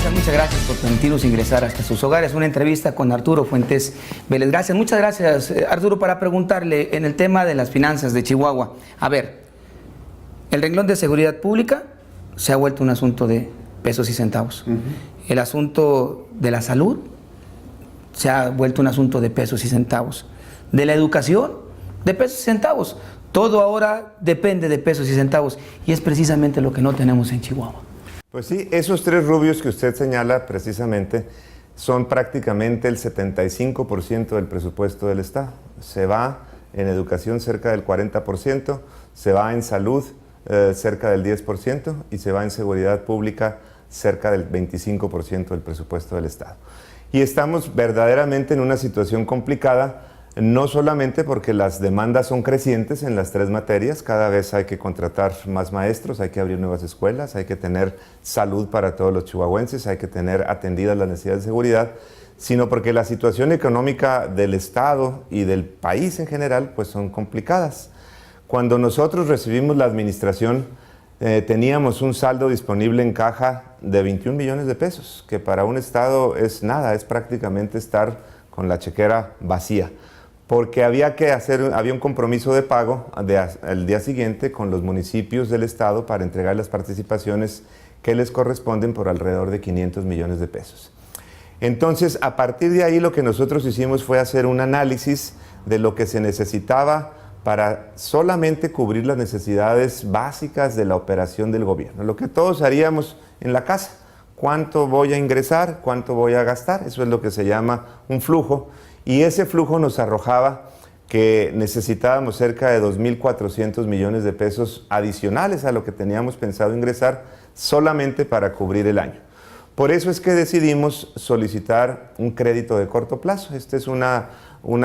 muchas gracias por permitirnos ingresar hasta sus hogares. Una entrevista con Arturo Fuentes Vélez. Gracias, muchas gracias, Arturo, para preguntarle en el tema de las finanzas de Chihuahua. A ver, el renglón de seguridad pública se ha vuelto un asunto de pesos y centavos. El asunto de la salud se ha vuelto un asunto de pesos y centavos. De la educación, de pesos y centavos. Todo ahora depende de pesos y centavos y es precisamente lo que no tenemos en Chihuahua. Pues sí, esos tres rubios que usted señala precisamente son prácticamente el 75% del presupuesto del Estado. Se va en educación cerca del 40%, se va en salud cerca del 10% y se va en seguridad pública cerca del 25% del presupuesto del Estado. Y estamos verdaderamente en una situación complicada, no solamente porque las demandas son crecientes en las tres materias, cada vez hay que contratar más maestros, hay que abrir nuevas escuelas, hay que tener salud para todos los chihuahuenses, hay que tener atendidas las necesidades de seguridad, sino porque la situación económica del Estado y del país en general pues son complicadas. Cuando nosotros recibimos la administración, teníamos un saldo disponible en caja de 21 millones de pesos, que para un Estado es nada, es prácticamente estar con la chequera vacía, porque había un compromiso de pago al día siguiente con los municipios del Estado para entregar las participaciones que les corresponden por alrededor de 500 millones de pesos. Entonces, a partir de ahí lo que nosotros hicimos fue hacer un análisis de lo que se necesitaba para solamente cubrir las necesidades básicas de la operación del gobierno, lo que todos haríamos en la casa. ¿Cuánto voy a ingresar? ¿Cuánto voy a gastar? Eso es lo que se llama un flujo. Y ese flujo nos arrojaba que necesitábamos cerca de 2.400 millones de pesos adicionales a lo que teníamos pensado ingresar solamente para cubrir el año. Por eso es que decidimos solicitar un crédito de corto plazo. Esta es una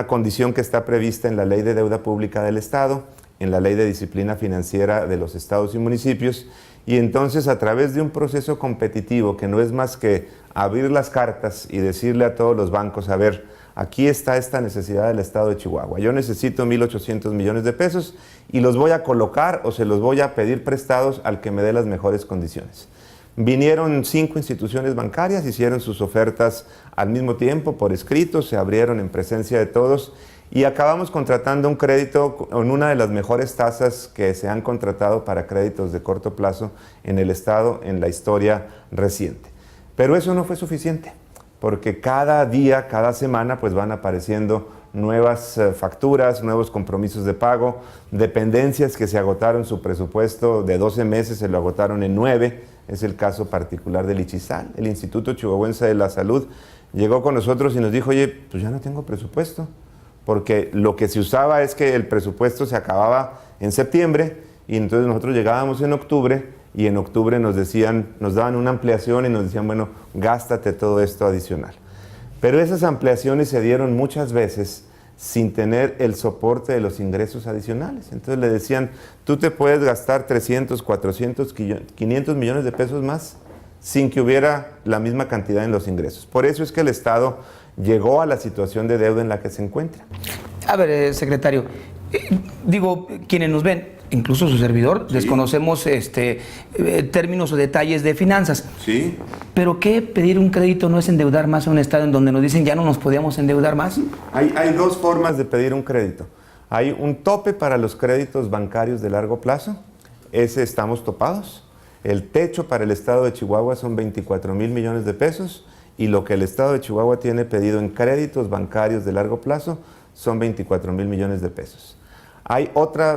condición que está prevista en la Ley de Deuda Pública del Estado, en la Ley de Disciplina Financiera de los Estados y Municipios, y entonces a través de un proceso competitivo que no es más que abrir las cartas y decirle a todos los bancos, a ver, aquí está esta necesidad del Estado de Chihuahua, yo necesito 1.800 millones de pesos y los voy a colocar o se los voy a pedir prestados al que me dé las mejores condiciones. Vinieron 5 instituciones bancarias, hicieron sus ofertas al mismo tiempo, por escrito, se abrieron en presencia de todos y acabamos contratando un crédito con una de las mejores tasas que se han contratado para créditos de corto plazo en el Estado en la historia reciente. Pero eso no fue suficiente, porque cada día, cada semana, pues van apareciendo nuevas facturas, nuevos compromisos de pago, dependencias que se agotaron su presupuesto de 12 meses, se lo agotaron en 9, es el caso particular del ICHISAL, el Instituto Chihuahuense de la Salud, llegó con nosotros y nos dijo, oye, pues ya no tengo presupuesto, porque lo que se usaba es que el presupuesto se acababa en septiembre y entonces nosotros llegábamos en octubre y en octubre nos daban una ampliación y nos decían, bueno, gástate todo esto adicional. Pero esas ampliaciones se dieron muchas veces sin tener el soporte de los ingresos adicionales. Entonces le decían, tú te puedes gastar 300, 400, 500 millones de pesos más sin que hubiera la misma cantidad en los ingresos. Por eso es que el Estado llegó a la situación de deuda en la que se encuentra. A ver, secretario, quienes nos ven, incluso su servidor, sí, desconocemos términos o detalles de finanzas. Sí. ¿Pero qué pedir un crédito no es endeudar más a un Estado en donde nos dicen ya no nos podíamos endeudar más? Hay dos formas de pedir un crédito. Hay un tope para los créditos bancarios de largo plazo. Ese estamos topados. El techo para el Estado de Chihuahua son 24,000 millones de pesos y lo que el Estado de Chihuahua tiene pedido en créditos bancarios de largo plazo son 24,000 millones de pesos.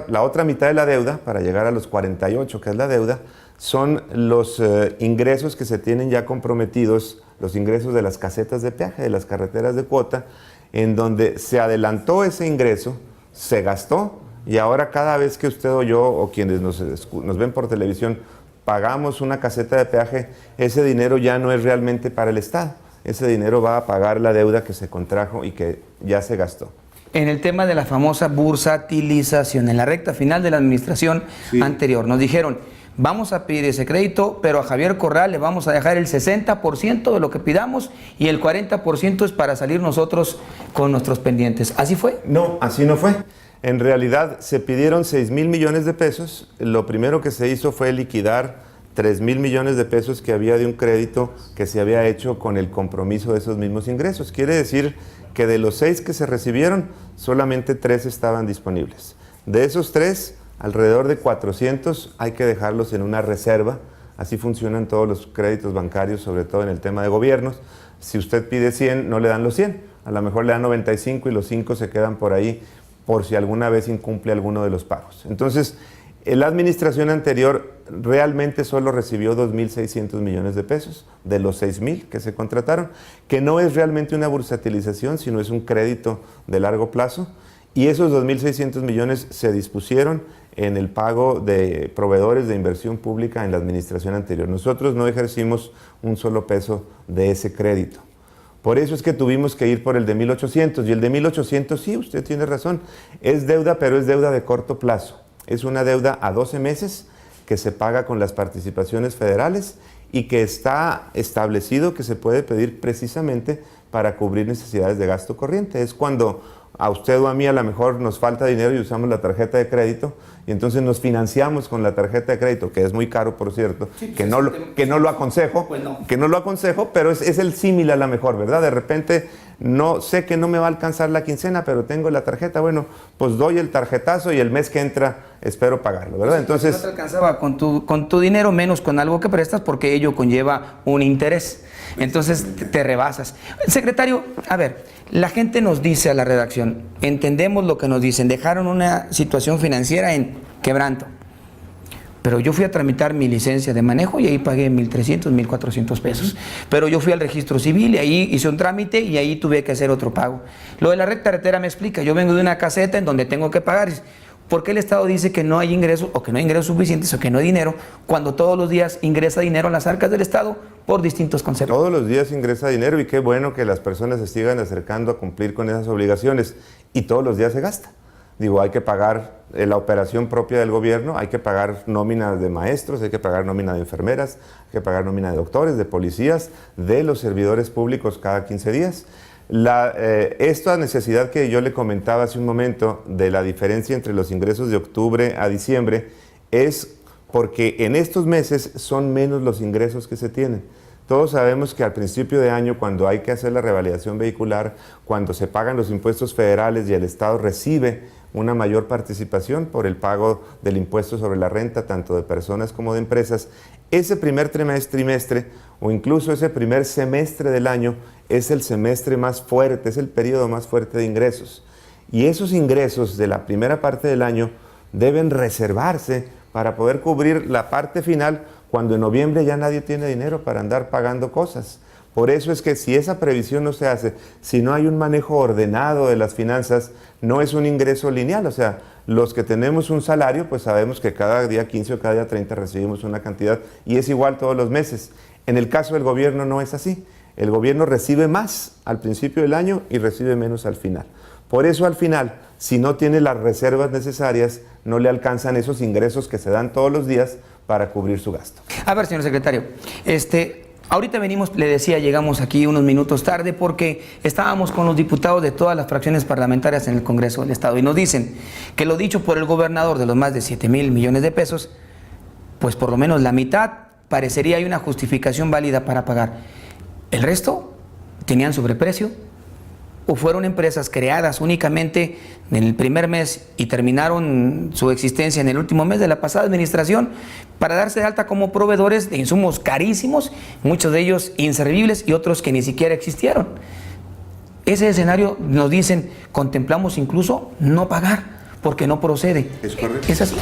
La otra mitad de la deuda, para llegar a los 48, que es la deuda, son los ingresos que se tienen ya comprometidos, los ingresos de las casetas de peaje, de las carreteras de cuota, en donde se adelantó ese ingreso, se gastó, y ahora cada vez que usted o yo, o quienes nos ven por televisión, pagamos una caseta de peaje, ese dinero ya no es realmente para el Estado. Ese dinero va a pagar la deuda que se contrajo y que ya se gastó. En el tema de la famosa bursatilización, en la recta final de la administración anterior, nos dijeron, vamos a pedir ese crédito, pero a Javier Corral le vamos a dejar el 60% de lo que pidamos y el 40% es para salir nosotros con nuestros pendientes. ¿Así fue? No, así no fue. En realidad se pidieron 6,000 millones de pesos. Lo primero que se hizo fue liquidar 3,000 millones de pesos que había de un crédito que se había hecho con el compromiso de esos mismos ingresos. Quiere decir que de los 6 que se recibieron, solamente 3 estaban disponibles. De esos 3, alrededor de 400 hay que dejarlos en una reserva. Así funcionan todos los créditos bancarios, sobre todo en el tema de gobiernos. Si usted pide 100, no le dan los 100. A lo mejor le dan 95 y los 5 se quedan por ahí por si alguna vez incumple alguno de los pagos. Entonces, la administración anterior realmente solo recibió 2,600 millones de pesos de los 6,000 que se contrataron, que no es realmente una bursatilización, sino es un crédito de largo plazo. Y esos 2,600 millones se dispusieron en el pago de proveedores de inversión pública en la administración anterior. Nosotros no ejercimos un solo peso de ese crédito. Por eso es que tuvimos que ir por el de 1,800. Y el de 1,800, sí, usted tiene razón, es deuda, pero es deuda de corto plazo. Es una deuda a 12 meses que se paga con las participaciones federales y que está establecido que se puede pedir precisamente para cubrir necesidades de gasto corriente. Es cuando a usted o a mí a lo mejor nos falta dinero y usamos la tarjeta de crédito y entonces nos financiamos con la tarjeta de crédito, que es muy caro, por cierto, sí, pues que no lo aconsejo, pues no. Que no lo aconsejo, pero es el símil a lo mejor, ¿verdad? De repente no sé que no me va a alcanzar la quincena, pero tengo la tarjeta, bueno, pues doy el tarjetazo y el mes que entra espero pagarlo, ¿verdad? Entonces no te alcanzaba con tu dinero, menos con algo que prestas, porque ello conlleva un interés. Entonces te rebasas. Secretario, a ver, la gente nos dice a la redacción, entendemos lo que nos dicen, dejaron una situación financiera en quebranto. Pero yo fui a tramitar mi licencia de manejo y ahí pagué 1,300, 1,400 pesos. Pero yo fui al registro civil y ahí hice un trámite y ahí tuve que hacer otro pago. Lo de la red carretera me explica, yo vengo de una caseta en donde tengo que pagar. ¿Por qué el Estado dice que no hay ingresos o que no hay ingresos suficientes o que no hay dinero cuando todos los días ingresa dinero a las arcas del Estado por distintos conceptos? Todos los días ingresa dinero y qué bueno que las personas se sigan acercando a cumplir con esas obligaciones y todos los días se gasta. Digo, hay que pagar la operación propia del gobierno, hay que pagar nómina de maestros, hay que pagar nómina de enfermeras, hay que pagar nómina de doctores, de policías, de los servidores públicos cada 15 días. Esta necesidad que yo le comentaba hace un momento de la diferencia entre los ingresos de octubre a diciembre es porque en estos meses son menos los ingresos que se tienen. Todos sabemos que al principio de año, cuando hay que hacer la revalidación vehicular, cuando se pagan los impuestos federales y el Estado recibe una mayor participación por el pago del impuesto sobre la renta, tanto de personas como de empresas, ese primer trimestre o incluso ese primer semestre del año es el semestre más fuerte, es el periodo más fuerte de ingresos. Y esos ingresos de la primera parte del año deben reservarse para poder cubrir la parte final cuando en noviembre ya nadie tiene dinero para andar pagando cosas. Por eso es que si esa previsión no se hace, si no hay un manejo ordenado de las finanzas, no es un ingreso lineal. O sea, los que tenemos un salario, pues sabemos que cada día 15 o cada día 30 recibimos una cantidad y es igual todos los meses. En el caso del gobierno no es así. El gobierno recibe más al principio del año y recibe menos al final. Por eso al final, si no tiene las reservas necesarias, no le alcanzan esos ingresos que se dan todos los días para cubrir su gasto. A ver, señor secretario, ahorita venimos, le decía, llegamos aquí unos minutos tarde porque estábamos con los diputados de todas las fracciones parlamentarias en el Congreso del Estado y nos dicen que lo dicho por el gobernador de los más de 7,000 millones de pesos, pues por lo menos la mitad parecería hay una justificación válida para pagar. El resto tenían sobreprecio o fueron empresas creadas únicamente en el primer mes y terminaron su existencia en el último mes de la pasada administración para darse de alta como proveedores de insumos carísimos, muchos de ellos inservibles y otros que ni siquiera existieron. Ese escenario nos dicen, contemplamos incluso no pagar porque no procede. Es correcto. ¿Es así?